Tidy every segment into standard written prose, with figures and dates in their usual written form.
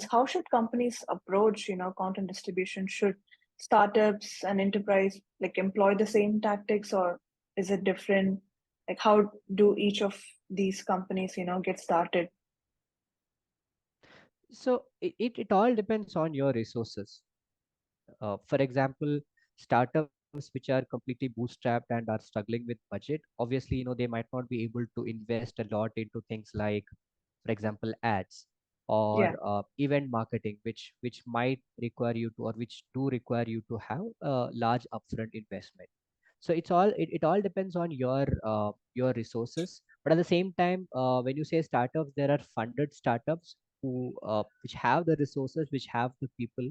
how should companies approach, content distribution? Should startups and enterprise like employ the same tactics, or is it different? Like, how do each of these companies, get started? So it all depends on your resources. For example, startups which are completely bootstrapped and are struggling with budget, obviously, they might not be able to invest a lot into things like, for example, ads or Yeah. event marketing, which might require you to, or which do require you to have a large upfront investment. So it all depends on your resources. But at the same time, when you say startups, there are funded startups who which have the resources, which have the people,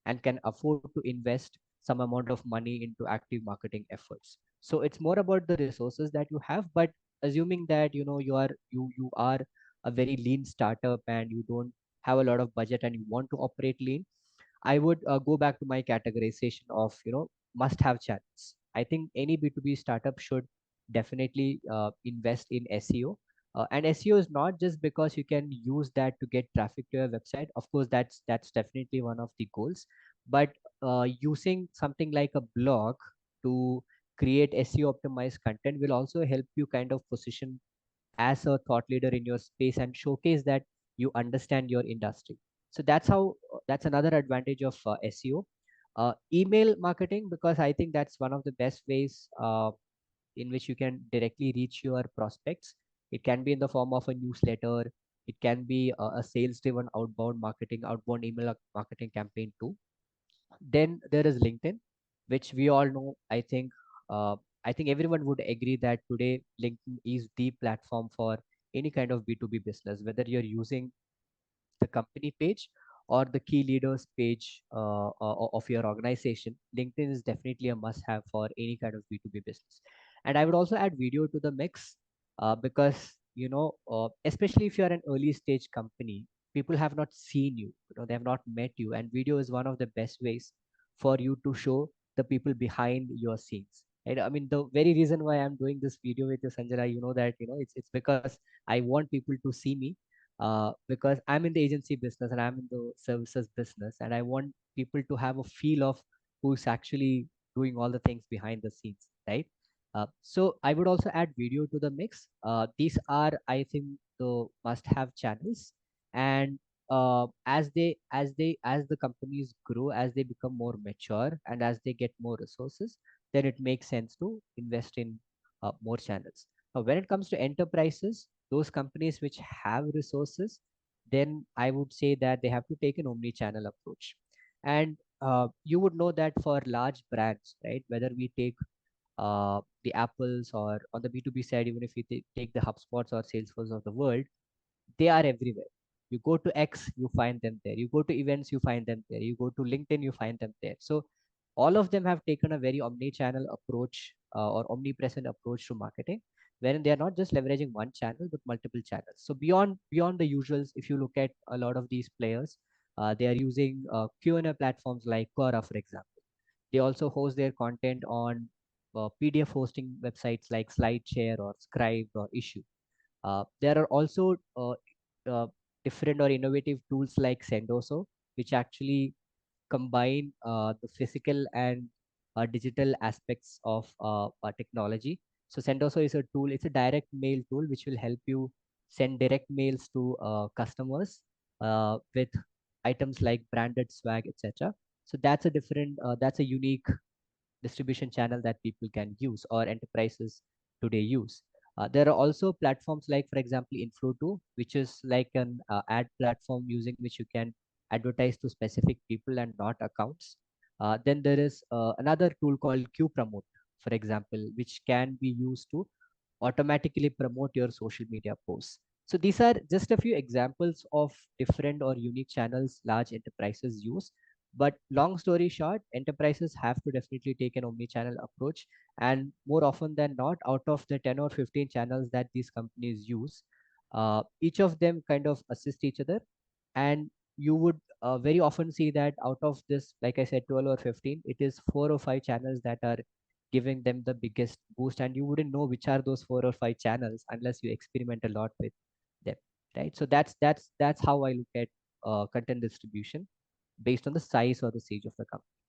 and can afford to invest some amount of money into active marketing efforts. So it's more about the resources that you have. But assuming that you are a very lean startup and you don't have a lot of budget and you want to operate lean, I would go back to my categorization of must have channels. I think any B2B startup should definitely invest in SEO. And SEO is not just because you can use that to get traffic to your website. Of course, that's definitely one of the goals. But using something like a blog to create SEO optimized content will also help you kind of position as a thought leader in your space and showcase that you understand your industry. So that's another advantage of SEO. Email marketing, because I think that's one of the best ways in which you can directly reach your prospects. It can be in the form of a newsletter. It can be a sales driven outbound marketing, outbound email marketing campaign too. Then there is LinkedIn, which we all know. I think everyone would agree that today LinkedIn is the platform for any kind of B2B business, whether you're using the company page or the key leaders page of your organization. LinkedIn is definitely a must have for any kind of B2B business. And I would also add video to the mix, because especially if you're an early stage company, people have not seen you, they have not met you, and video is one of the best ways for you to show the people behind your scenes. And I mean, the very reason why I'm doing this video with you, Sanjana, that it's because I want people to see me, because I'm in the agency business and I'm in the services business, and I want people to have a feel of who's actually doing all the things behind the scenes, right? So I would also add video to the mix. These are, I think, the must-have channels, and as the companies grow, as they become more mature, and as they get more resources, then it makes sense to invest in more channels. Now, when it comes to enterprises, those companies which have resources, then I would say that they have to take an omni-channel approach. And you would know that for large brands, right? Whether we take the Apples, or on the B2B side, even if we take the HubSpots or Salesforce of the world, they are everywhere. You go to X, you find them there. You go to events, you find them there. You go to LinkedIn, you find them there. So all of them have taken a very omni-channel approach, or omnipresent approach to marketing, wherein they are not just leveraging one channel but multiple channels. So beyond the usuals, if you look at a lot of these players, they are using Q&A platforms like Quora, for example. They also host their content on PDF hosting websites like SlideShare or Scribe or Issue. There are also uh, different or innovative tools like Sendoso, which actually combine the physical and digital aspects of technology. So Sendoso is a tool, it's a direct mail tool which will help you send direct mails to customers with items like branded swag, etc. So that's a unique distribution channel that people can use, or enterprises today use. There are also platforms like, for example, Inflo2, which is like an ad platform using which you can advertise to specific people and not accounts. Then there is another tool called Q Promote, for example, which can be used to automatically promote your social media posts. So these are just a few examples of different or unique channels large enterprises use. But long story short, enterprises have to definitely take an omni-channel approach. And more often than not, out of the 10 or 15 channels that these companies use, each of them kind of assist each other. And you would very often see that out of this, like I said, 12 or 15, it is 4 or 5 channels that are giving them the biggest boost. And you wouldn't know which are those 4 or 5 channels unless you experiment a lot with them, right? So that's how I look at content distribution based on the size or the stage of the company.